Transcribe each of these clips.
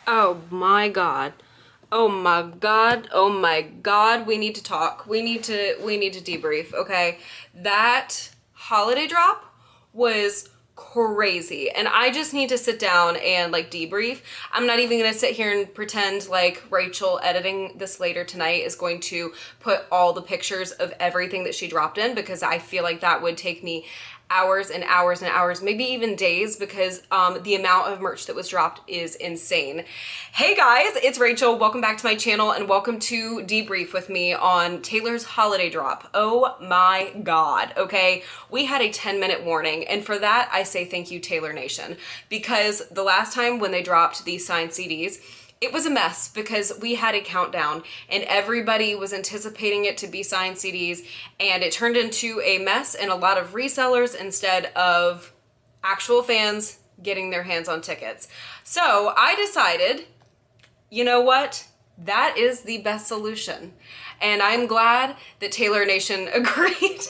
Oh my God. Oh my God. Oh my God. We need to talk. We need to debrief, okay? That holiday drop was crazy. And I just need to sit down and like debrief. I'm not even going to sit here and pretend like Rachel editing this later tonight is going to put all the pictures of everything that she dropped in, because I feel like that would take me hours and hours and hours, maybe even days, because the amount of merch that was dropped is insane. Hey guys, it's Rachel. Welcome back to my channel and welcome to Debrief with me on Taylor's holiday drop. Oh my God, okay? We had a 10-minute warning, and for that I say thank you, Taylor Nation, because the last time when they dropped these signed CDs, it was a mess because we had a countdown and everybody was anticipating it to be signed CDs, and it turned into a mess and a lot of resellers instead of actual fans getting their hands on tickets. So I decided, you know what? That is the best solution. And I'm glad that Taylor Nation agreed.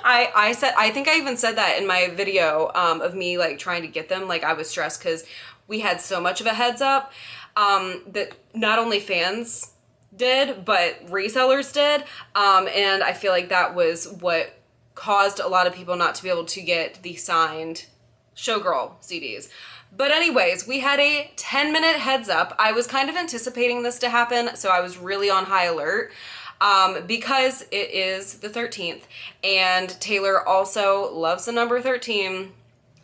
I think I even said that in my video of me like trying to get them. Like I was stressed because we had so much of a heads up that not only fans did, but resellers did. And I feel like that was what caused a lot of people not to be able to get the signed Showgirl CDs. But anyways, we had a 10-minute heads up. I was kind of anticipating this to happen, so I was really on high alert. Because it is the 13th, and Taylor also loves the number 13,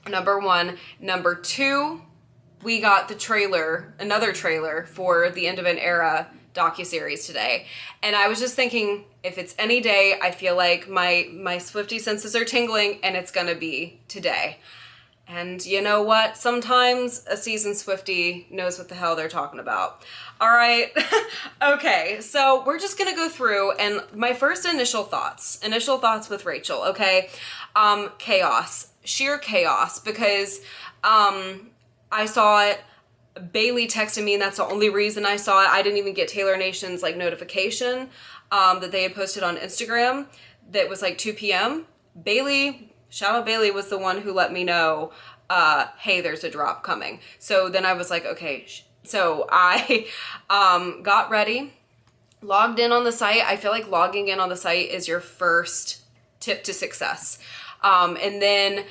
number one. Number two, we got the trailer, another trailer for the End of an Era docuseries today. And I was just thinking, if it's any day, I feel like my Swiftie senses are tingling, and it's gonna be today. And you know what? Sometimes a seasoned Swiftie knows what the hell they're talking about. All right. Okay, so we're just gonna go through, and my first initial thoughts with Rachel, okay? Chaos, sheer chaos, because I saw it, Bailey texted me, and that's the only reason I saw it. I didn't even get Taylor Nation's like notification that they had posted on Instagram that was like 2 p.m. Bailey, shout out Bailey, was the one who let me know, hey, there's a drop coming. So then I was like, okay. So I got ready, logged in on the site. I feel like logging in on the site is your first tip to success. And then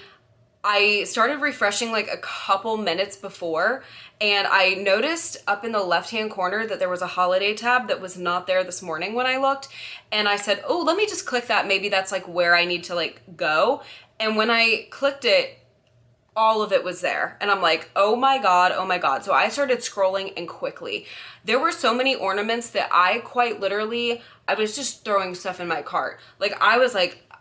I started refreshing like a couple minutes before, and I noticed up in the left-hand corner that there was a holiday tab that was not there this morning when I looked. And I said, oh, let me just click that. Maybe that's like where I need to like go. And when I clicked it, all of it was there. And I'm like, oh my God, oh my God. So I started scrolling, and quickly there were so many ornaments that I quite literally, I was just throwing stuff in my cart.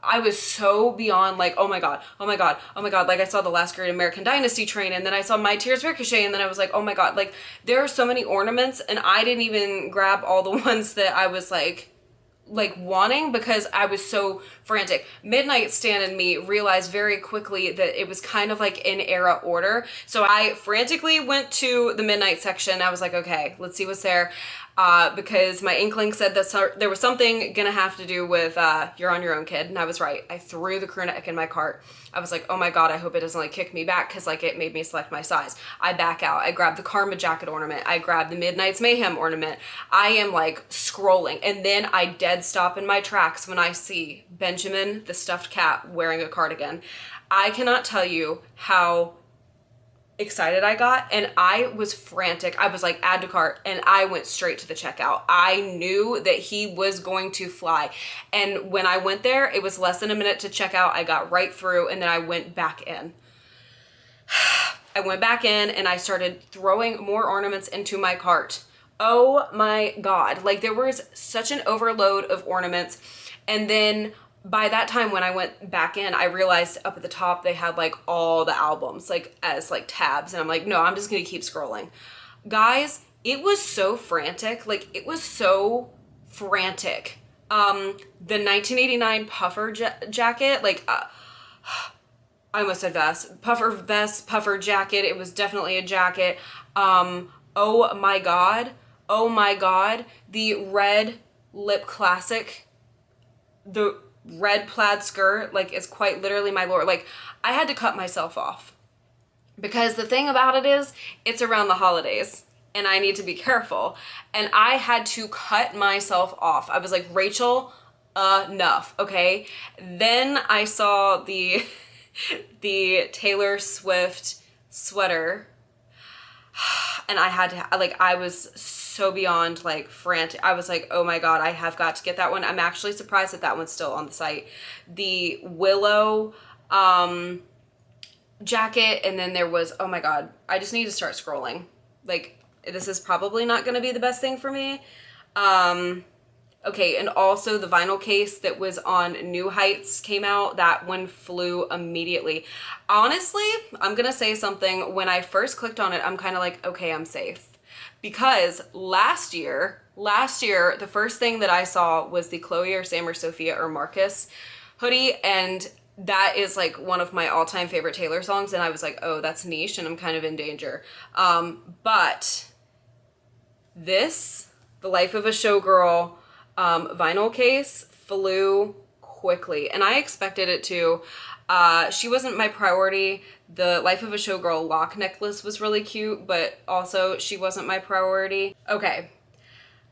I was so beyond like, oh my God, oh my God, oh my God. Like I saw the Last Great American Dynasty train, and then I saw My Tears Ricochet, and then I was like, oh my God. Like there are so many ornaments, and I didn't even grab all the ones that I was like wanting, because I was so frantic. Midnight Stan and me realized very quickly that it was kind of like in era order. So I frantically went to the midnight section. I was like, okay, let's see what's there. Because my inkling said that there was something gonna have to do with You're on Your Own, Kid. And I was right. I threw the crew neck in my cart. I was like, oh my God, I hope it doesn't like kick me back, because like it made me select my size. I back out. I grabbed the Karma Jacket ornament. I grabbed the Midnight's Mayhem ornament. I am like scrolling, and then I dead stop in my tracks when I see Benjamin the stuffed cat wearing a cardigan. I cannot tell you how excited I got, and I was frantic. I was like, add to cart, and I went straight to the checkout. I knew that he was going to fly. And when I went there, it was less than a minute to check out. I got right through, and then I went back in. I went back in, and I started throwing more ornaments into my cart. Oh my God. Like there was such an overload of ornaments. And then by that time when I went back in, I realized up at the top they had like all the albums like as like tabs, and I'm like, no, I'm just gonna keep scrolling. Guys, it was so frantic. Like it was so frantic. The 1989 puffer jacket, like I almost said vest, puffer jacket. It was definitely a jacket. Oh my God, the red lip classic, the red plaid skirt, like is quite literally my lord. Like I had to cut myself off, because the thing about it is it's around the holidays, and I need to be careful. And I had to cut myself off. I was like, Rachel, enough, okay? Then I saw the the Taylor Swift sweater, and I had to, like, I was so beyond like frantic. I was like, oh my God, I have got to get that one. I'm actually surprised that that one's still on the site. The Willow jacket, and then there was, oh my God, I just need to start scrolling. Like, this is probably not going to be the best thing for me. Okay, and also the vinyl case that was on New Heights came out. That one flew immediately. Honestly, I'm gonna say something. When I first clicked on it, I'm kind of like, okay, I'm safe. Because last year, the first thing that I saw was the Chloe or Sam or Sophia or Marcus hoodie, and that is like one of my all-time favorite Taylor songs, and I was like, oh, that's niche, and I'm kind of in danger. But this, The Life of a Showgirl, vinyl case flew quickly, and I expected it to. She wasn't my priority. The Life of a Showgirl lock necklace was really cute, but also she wasn't my priority. Okay,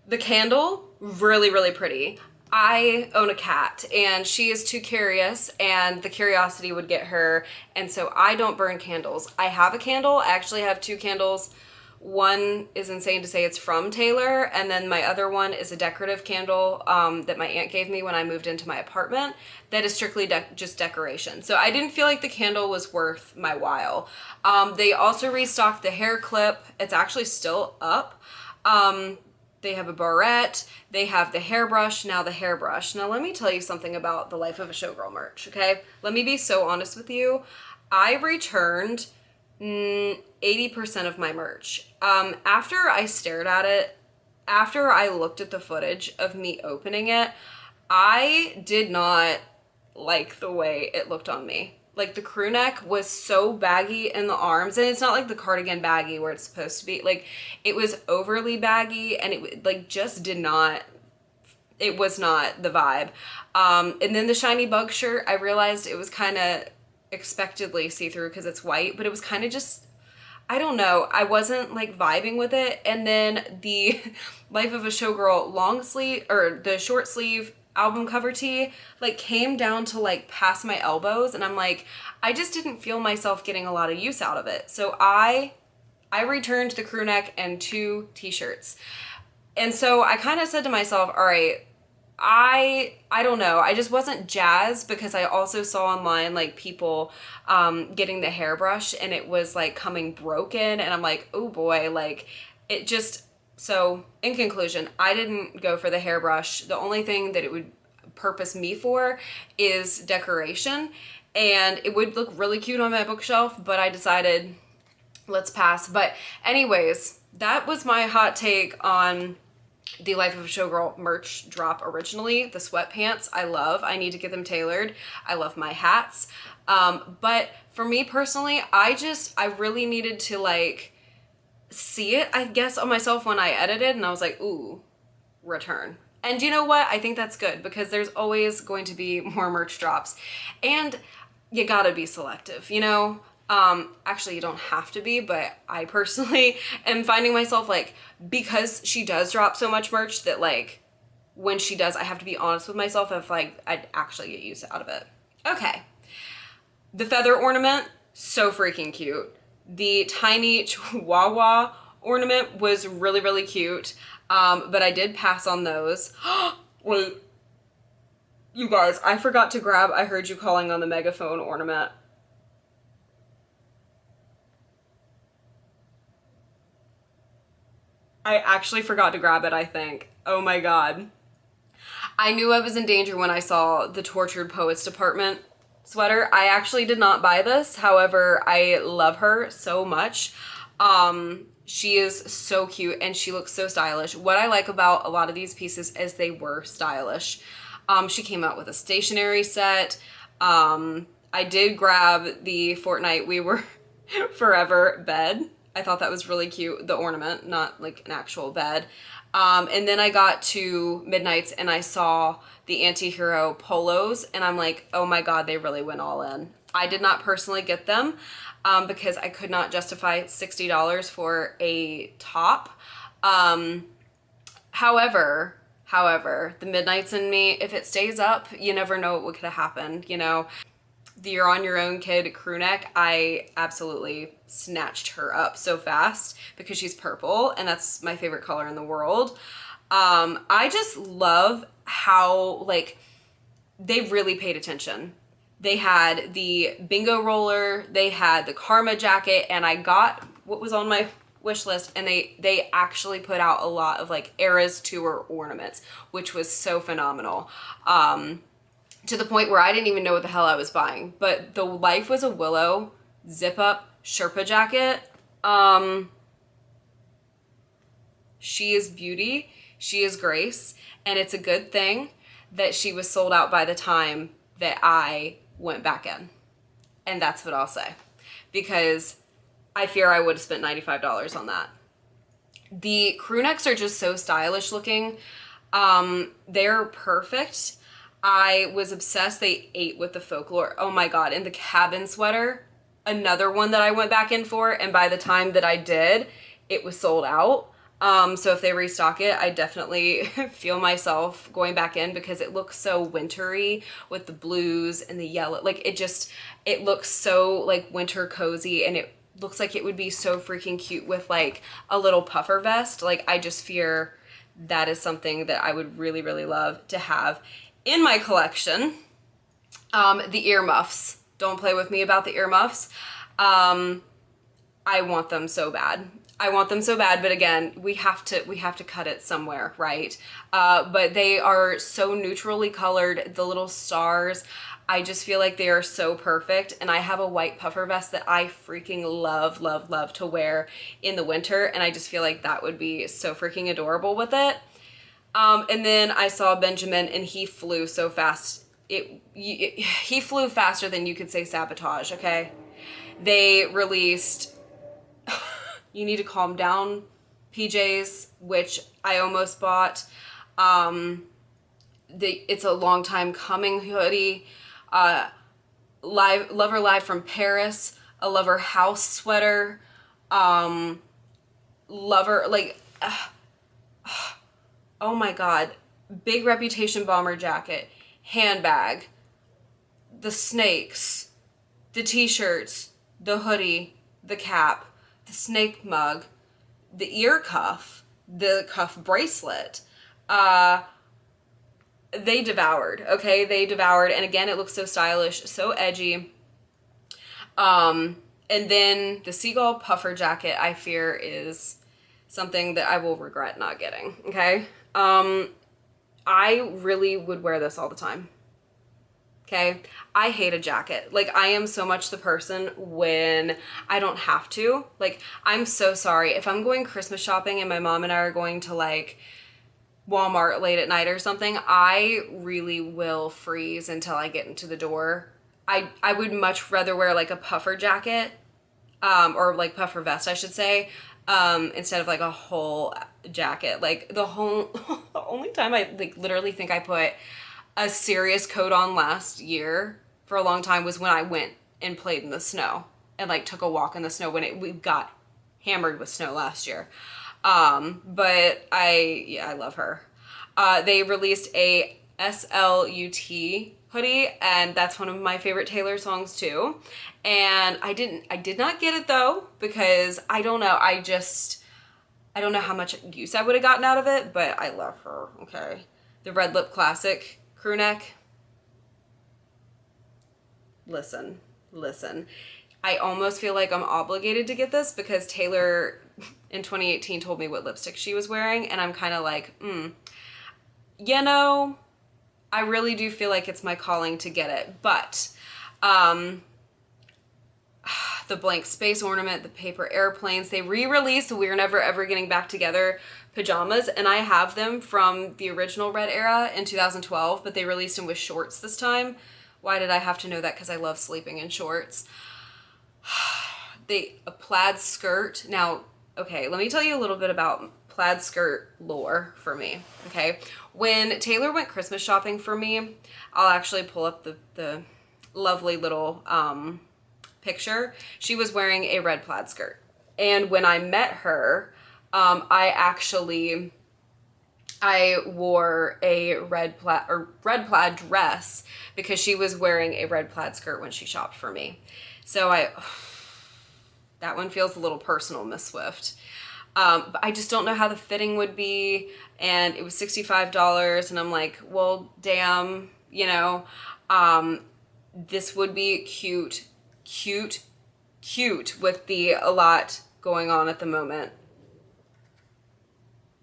the candle, really, really pretty. I own a cat, and she is too curious, and the curiosity would get her, and so I don't burn candles. I have a candle. I actually have two candles. One is insane to say it's from Taylor, and then my other one is a decorative candle that my aunt gave me when I moved into my apartment that is strictly just decoration. So I didn't feel like the candle was worth my while. They also restocked the hair clip. It's actually still up. They have a barrette. They have the hairbrush. Now the hairbrush. Now let me tell you something about the Life of a Showgirl merch, okay? Let me be so honest with you. I returned 80% of my merch. After I stared at it, after I looked at the footage of me opening it, I did not like the way it looked on me. Like, the crew neck was so baggy in the arms, and it's not like the cardigan baggy where it's supposed to be. Like, it was overly baggy, and it like just did not, it was not the vibe. And then the shiny bug shirt, I realized it was kind of expectedly see-through because it's white, but it was kind of just, I don't know, I wasn't like vibing with it. And then the Life of a Showgirl long sleeve, or the short sleeve album cover tee, like came down to like past my elbows, and I'm like, I just didn't feel myself getting a lot of use out of it. So I returned the crew neck and 2 t-shirts. And so I kind of said to myself, all right, I don't know. I just wasn't jazzed, because I also saw online like people getting the hairbrush, and it was like coming broken, and I'm like, oh boy, like it just. So in conclusion, I didn't go for the hairbrush. The only thing that it would purpose me for is decoration, and it would look really cute on my bookshelf, but I decided let's pass. But anyways, that was my hot take on the Life of a Showgirl merch drop originally. The sweatpants, I love. I need to get them tailored. I love my hats. But for me personally, I really needed to like see it, I guess, on myself when I edited, and I was like, ooh, return. And you know what? I think that's good, because there's always going to be more merch drops, and you gotta be selective, you know? Actually, you don't have to be, but I personally am finding myself like, because she does drop so much merch, that like when she does, I have to be honest with myself if like I'd actually get use out of it. Okay. The feather ornament, so freaking cute. The tiny chihuahua ornament was really, really cute. But I did pass on those. Wait. You guys, I forgot to grab I Heard You Calling on the Megaphone ornament. I actually forgot to grab it, I think. Oh my God. I knew I was in danger when I saw the Tortured Poets Department sweater. I actually did not buy this. However, I love her so much. She is so cute, and she looks so stylish. What I like about a lot of these pieces is they were stylish. She came out with a stationery set. I did grab the Fortnite We Were Forever bed. I thought that was really cute, the ornament, not like an actual bed. And then I got to Midnight's, and I saw the anti-hero polos, and I'm like, oh my God, they really went all in. I did not personally get them because I could not justify $60 for a top. However, the Midnights in me, if it stays up, you never know what could have happened, you know. The You're on Your Own Kid crew neck, I absolutely snatched her up so fast because she's purple and that's my favorite color in the world. I just love how, like, they really paid attention. They had the bingo roller, they had the Karma jacket, and I got what was on my wish list, and they actually put out a lot of like Eras Tour ornaments, which was so phenomenal. To the point where I didn't even know what the hell I was buying. But the Life Was a Willow zip up Sherpa jacket, she is beauty, she is grace, and it's a good thing that she was sold out by the time that I went back in. And that's what I'll say. Because I fear I would have spent $95 on that. The crew necks are just so stylish looking. They're perfect. I was obsessed. They ate with the folklore. Oh my God. And the cabin sweater, another one that I went back in for. And by the time that I did, it was sold out. So if they restock it, I definitely feel myself going back in because it looks so wintry with the blues and the yellow. Like it looks so like winter cozy, and it looks like it would be so freaking cute with like a little puffer vest. Like I just fear that is something that I would really, really love to have in my collection. The earmuffs. Don't play with me about the earmuffs. I want them so bad. I want them so bad, but again, we have to cut it somewhere, right? But they are so neutrally colored, the little stars. I just feel like they are so perfect. And I have a white puffer vest that I freaking love, love, love to wear in the winter. And I just feel like that would be so freaking adorable with it. And then I saw Benjamin, and he flew so fast. He flew faster than you could say Sabotage, okay? They released You Need to Calm Down PJs, which I almost bought. It's a long time coming hoodie. Lover Live from Paris, a Lover House sweater. Lover, like, oh my God. Big Reputation bomber jacket, handbag, the snakes, the t-shirts, the hoodie, the cap, the snake mug, the ear cuff, the cuff bracelet. They devoured, okay? They devoured. And again, it looks so stylish, so edgy. And then the Seagull puffer jacket, I fear, is something that I will regret not getting, okay? I really would wear this all the time. Okay, I hate a jacket. Like, I am so much the person when I don't have to. Like, I'm so sorry. If I'm going Christmas shopping and my mom and I are going to, like, Walmart late at night or something, I really will freeze until I get into the door. I would much rather wear, like, a puffer jacket, or, like, puffer vest, I should say, instead of, like, a whole jacket. Like, the only time I, like, literally think I put a serious coat on last year for a long time was when I went and played in the snow and like took a walk in the snow when we got hammered with snow last year. But I love her. They released a SLUT hoodie, and that's one of my favorite Taylor songs too. And I did not get it though, because I don't know. I don't know how much use I would have gotten out of it, but I love her. Okay. The Red Lip Classic crew neck. Listen. I almost feel like I'm obligated to get this because Taylor in 2018 told me what lipstick she was wearing, and I'm kind of like, you know, I really do feel like it's my calling to get it. But the blank space ornament, the paper airplanes, they re-released the We're Never Ever Getting Back Together pajamas, and I have them from the original Red era in 2012, but they released them with shorts this time. Why did I have to know that? Because I love sleeping in shorts. A plaid skirt. Now, okay, let me tell you a little bit about plaid skirt lore for me, okay? When Taylor went Christmas shopping for me, I'll actually pull up the lovely little picture, she was wearing a red plaid skirt. And when I met her, I wore a red plaid dress because she was wearing a red plaid skirt when she shopped for me. So that one feels a little personal, Miss Swift. But I just don't know how the fitting would be, and it was $65, and I'm like, well, damn, you know, this would be cute with a lot going on at the moment.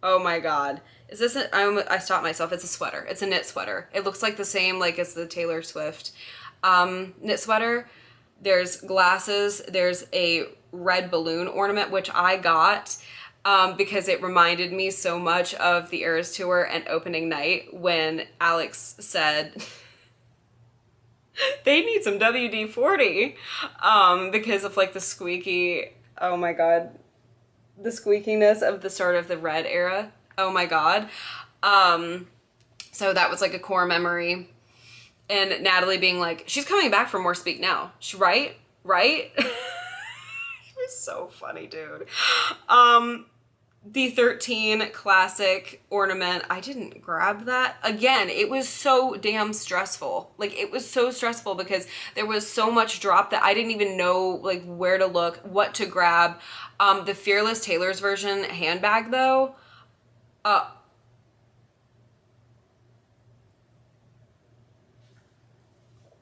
Oh my God. Is this I stopped myself. It's a sweater. It's a knit sweater. It looks like the same, like as the Taylor Swift knit sweater. There's glasses. There's a red balloon ornament, which I got because it reminded me so much of the Eras Tour and opening night when Alex said they need some WD-40 because of like the squeaky, oh my God, the squeakiness of the start of the Red era. Oh my God. So that was like a core memory. And Natalie being like, she's coming back for more Speak Now. Right? It was so funny, dude. The 13 classic ornament, I didn't grab that. Again, it was so damn stressful. Like, it was so stressful because there was so much drop that I didn't even know, like, where to look, what to grab. The Fearless Taylor's version handbag, though,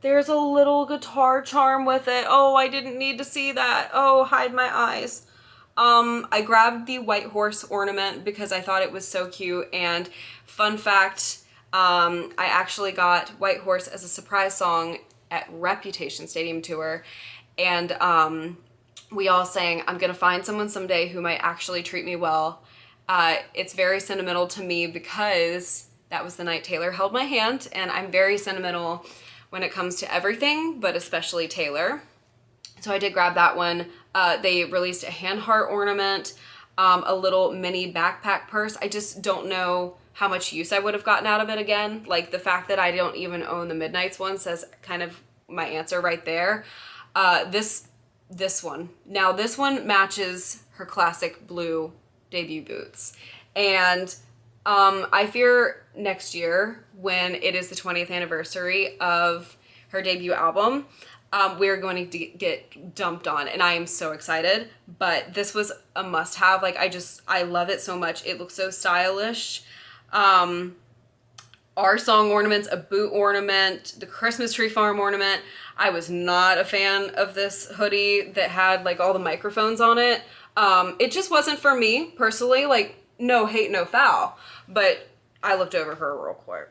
there's a little guitar charm with it. Oh, I didn't need to see that. Oh, hide my eyes. I grabbed the White Horse ornament because I thought it was so cute. And fun fact, I actually got White Horse as a surprise song at Reputation Stadium Tour. And we all sang, I'm gonna find someone someday who might actually treat me well. It's very sentimental to me because that was the night Taylor held my hand, and I'm very sentimental when it comes to everything, but especially Taylor. So I did grab that one. They released a hand heart ornament, a little mini backpack purse. I just don't know how much use I would have gotten out of it again. Like, the fact that I don't even own the Midnights one says kind of my answer right there. This one. Now, this one matches her classic blue debut boots. And I fear next year, when it is the 20th anniversary of her debut album, we're going to get dumped on, and I am so excited. But this was a must-have. Like, I love it so much. It looks so stylish. Our song ornaments, a boot ornament, the Christmas Tree Farm ornament. I was not a fan of this hoodie that had like all the microphones on it. It just wasn't for me personally. Like, no hate, no foul, but I looked over her real quick.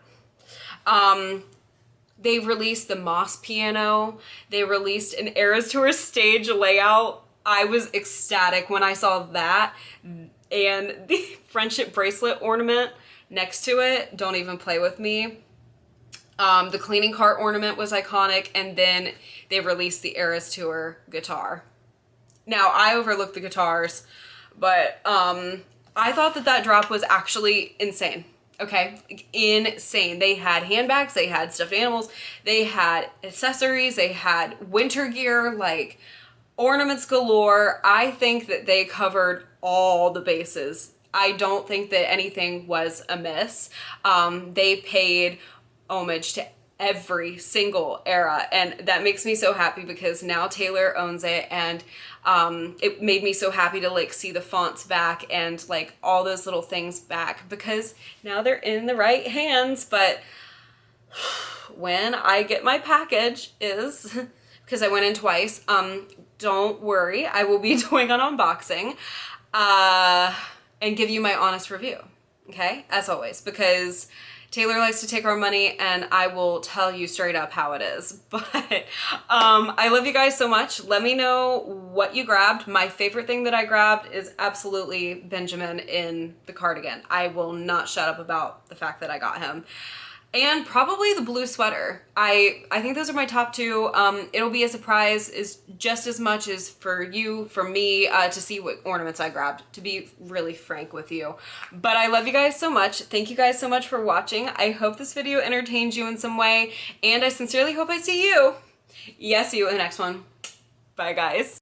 They released the Moss piano. They released an Eras Tour stage layout. I was ecstatic when I saw that. And the friendship bracelet ornament next to it, don't even play with me. The cleaning cart ornament was iconic. And then they released the Eras Tour guitar. Now, I overlooked the guitars, but I thought that drop was actually insane. Okay, insane. They had handbags, they had stuffed animals, they had accessories, they had winter gear, like ornaments galore. I think that they covered all the bases. I don't think that anything was amiss. They paid homage to every single era, and that makes me so happy because now Taylor owns it, and it made me so happy to like see the fonts back and like all those little things back because now they're in the right hands. But when I get my package is, because I went in twice, don't worry, I will be doing an unboxing and give you my honest review, okay, as always, because Taylor likes to take our money, and I will tell you straight up how it is. But I love you guys so much. Let me know what you grabbed. My favorite thing that I grabbed is absolutely Benjamin in the cardigan. I will not shut up about the fact that I got him. And probably the blue sweater. I think those are my top two. It'll be a surprise is just as much as for you, for me, to see what ornaments I grabbed, to be really frank with you. But I love you guys so much. Thank you guys so much for watching. I hope this video entertained you in some way, and I sincerely hope I see you Yes, see you in the next one. Bye, guys.